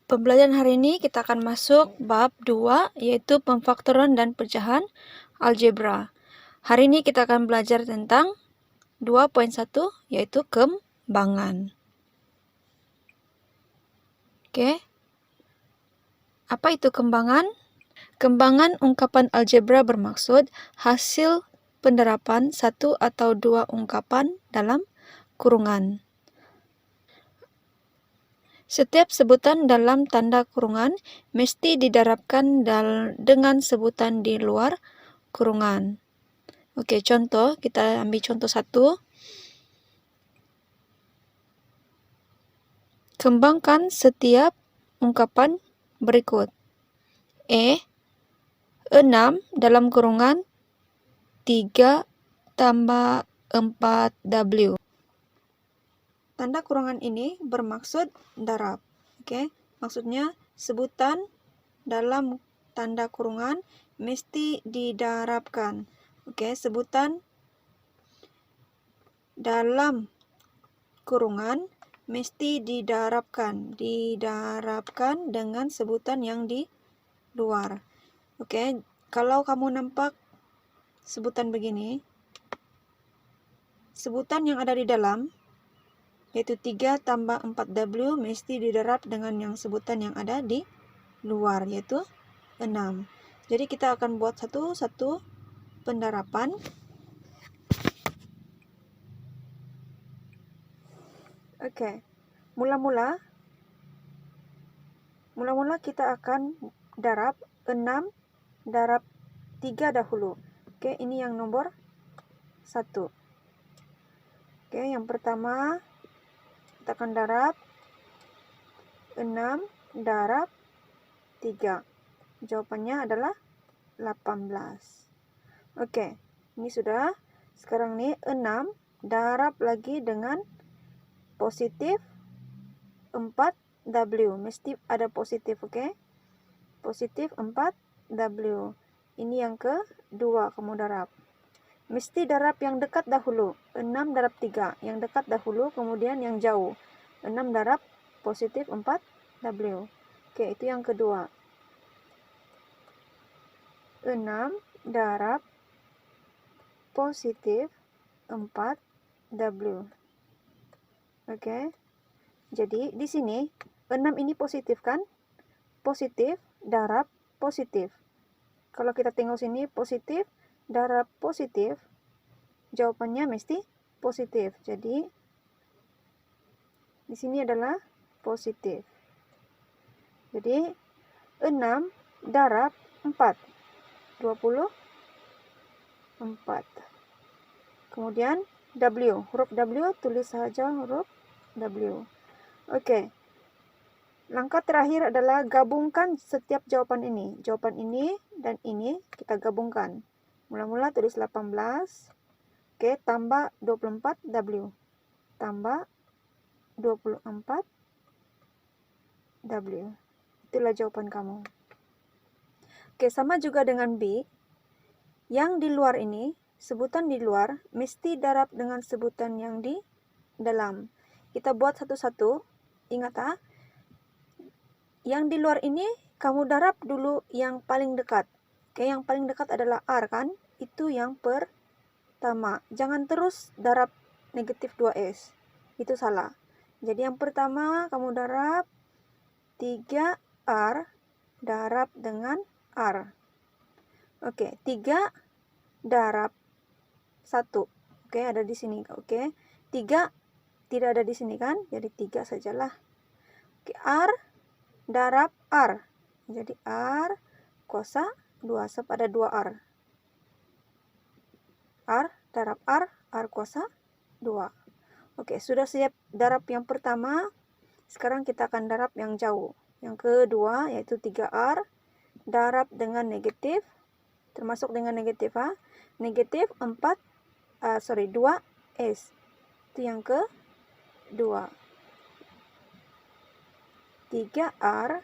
Pembelajaran hari ini kita akan masuk bab 2, yaitu pemfaktoran dan pecahan algebra. Hari ini kita akan belajar tentang 2.1, yaitu kembangan. Oke. Apa itu kembangan? Kembangan ungkapan algebra bermaksud hasil penerapan satu atau dua ungkapan dalam kurungan. Setiap sebutan dalam tanda kurungan mesti didarabkan dengan sebutan di luar kurungan. Oke, contoh, kita ambil contoh 1. Kembangkan setiap ungkapan berikut. 6 dalam kurungan 3 tambah 4W. Tanda kurungan ini bermaksud darab. Oke, maksudnya sebutan dalam tanda kurungan mesti didarabkan. Oke, sebutan dalam kurungan mesti didarabkan dengan sebutan yang di luar. Oke, kalau kamu nampak sebutan begini, sebutan yang ada di dalam yaitu 3 tambah 4W mesti didarab dengan yang sebutan yang ada di luar, yaitu 6. Jadi kita akan buat satu pendarapan. Oke, mula-mula kita akan darab 6 darab 3 dahulu. Oke, ini yang nomor 1. Oke, yang pertama kita akan darab 6 darab 3. Jawabannya adalah 18. Oke, ini sudah. Sekarang nih 6 darab lagi dengan positif 4W. Mesti ada positif, oke? Positif 4W. Ini yang kedua kamu darab. Mesti darab yang dekat dahulu. 6 darab 3. Yang dekat dahulu, kemudian yang jauh. 6 darab positif 4W. Oke, itu yang kedua. 6 darab positif 4W. Oke. Jadi, di sini 6 ini positif kan? Positif darab positif. Kalau kita tengok sini positif darab positif, jawabannya mesti positif. Jadi, di sini adalah positif. Jadi, 6 darab 4. 24. Kemudian, W. Huruf W, tulis saja huruf W. Oke. Langkah terakhir adalah gabungkan setiap jawaban ini. Jawaban ini dan ini kita gabungkan. Mula-mula tulis 18. Oke, tambah 24W. Tambah 24W. Itulah jawaban kamu. Oke, sama juga dengan B. Yang di luar ini, sebutan di luar, mesti darab dengan sebutan yang di dalam. Kita buat satu-satu. Ingat ah. Yang di luar ini, kamu darab dulu yang paling dekat. Oke, yang paling dekat adalah R kan? Itu yang pertama. Jangan terus darab negatif 2S. Itu salah. Jadi yang pertama kamu darab 3R darab dengan R. Oke, 3 darab 1. Oke, ada di sini. Oke, 3 tidak ada di sini kan? Jadi 3 sajalah. Oke, R darab R. Jadi R kuasa 2. Sebab ada 2R. R darab R kuasa 2. Oke, sudah siap darab yang pertama. Sekarang kita akan darab yang jauh. Yang kedua yaitu 3R darab dengan negatif. Termasuk dengan negatif. Negatif 2S. Itu yang kedua. 3R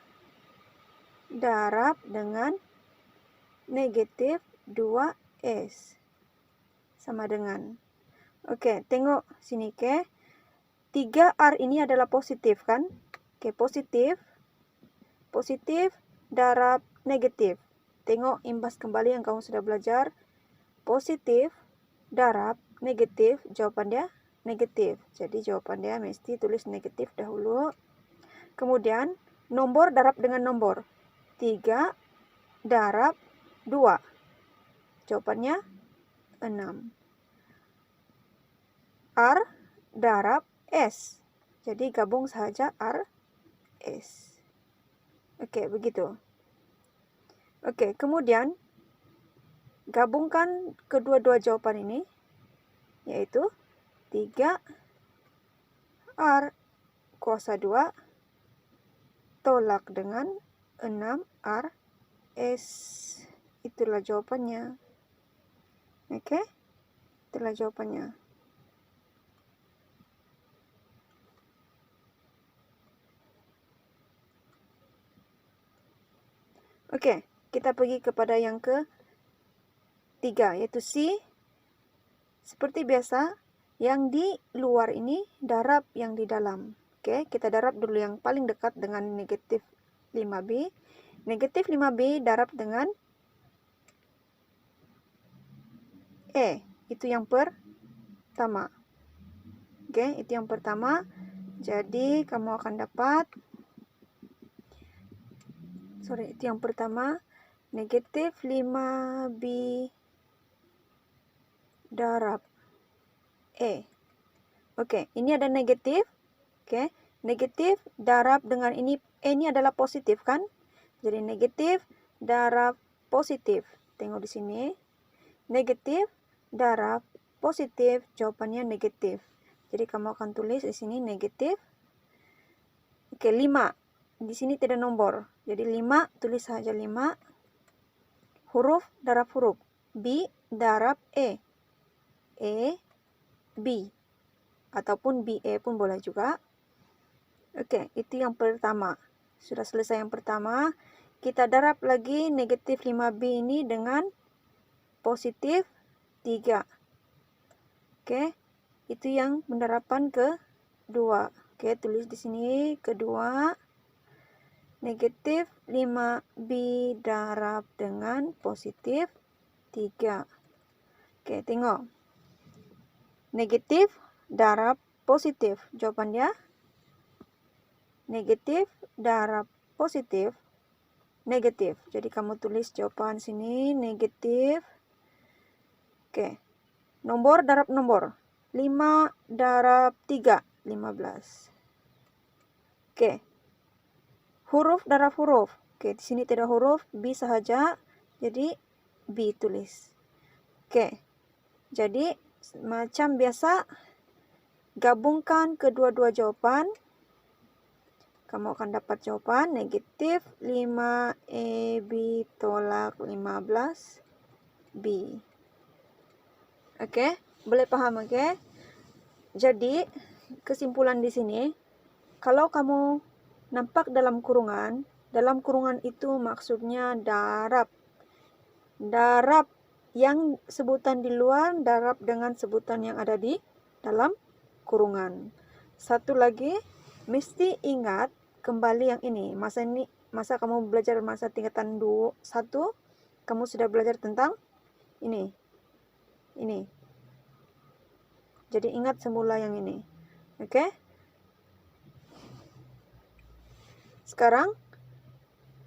darab dengan negatif 2S. Sama dengan. Oke, tengok sini ke. 3R ini adalah positif kan? Oke, positif. positif darab negatif. Tengok imbas kembali yang kamu sudah belajar. Positif darab negatif, jawapan dia negatif. Jadi jawapan dia mesti tulis negatif dahulu. Kemudian nombor darab dengan nombor. 3 darab 2. Jawabannya 6. R darab S. Jadi gabung saja R, S. Oke, begitu. Oke, kemudian gabungkan kedua-dua jawaban ini, yaitu 3 R kuasa 2 tolak dengan 6 R S. Itulah jawabannya. Oke, itulah jawabannya. Oke, kita pergi kepada yang ketiga, yaitu C. Seperti biasa, yang di luar ini darab yang di dalam. Oke, kita darab dulu yang paling dekat dengan negatif 5B. Negatif 5B darab dengan E. Itu yang pertama. Oke, itu yang pertama. Jadi, kamu akan dapat... itu yang pertama. Negatif 5B darab E. Oke, ini ada negatif. Oke, negatif darab dengan ini. E ini adalah positif kan? Jadi negatif darab positif. Tengok di sini. Negatif darab positif. Jawabannya negatif. Jadi kamu akan tulis di sini negatif. Oke, 5. Di sini tidak nombor. Jadi 5, tulis saja 5. Huruf darab huruf. B darab E. E, B. Ataupun BE pun boleh juga. Oke, itu yang pertama. Sudah selesai yang pertama. Kita darab lagi negatif 5B ini dengan positif 3. Oke, itu yang pendarapan kedua. Oke, tulis di sini kedua. Negatif 5B darab dengan positif 3. Oke, tengok. Negatif darab positif. Jawabannya negatif darab positif, negatif. Jadi kamu tulis jawaban sini negatif. Oke. Nombor darab nomor. 5 darab 3, 15. Oke. Huruf darab huruf. Oke, di sini tidak huruf, B saja. Jadi B tulis. Oke. Jadi macam biasa, gabungkan kedua-dua jawaban. Kamu akan dapat jawaban negatif 5AB tolak 15B. Oke, boleh paham, oke? Jadi, kesimpulan di sini, kalau kamu nampak dalam kurungan itu maksudnya darab. Darab yang sebutan di luar darab dengan sebutan yang ada di dalam kurungan. Satu lagi, mesti ingat kembali yang ini. Masa kamu belajar masa tingkatan 1, kamu sudah belajar tentang ini. Ini. Jadi ingat semula yang ini. Oke? Sekarang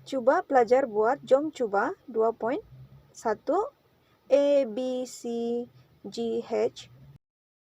coba belajar buat jom coba 2.1 A, B, C, G, H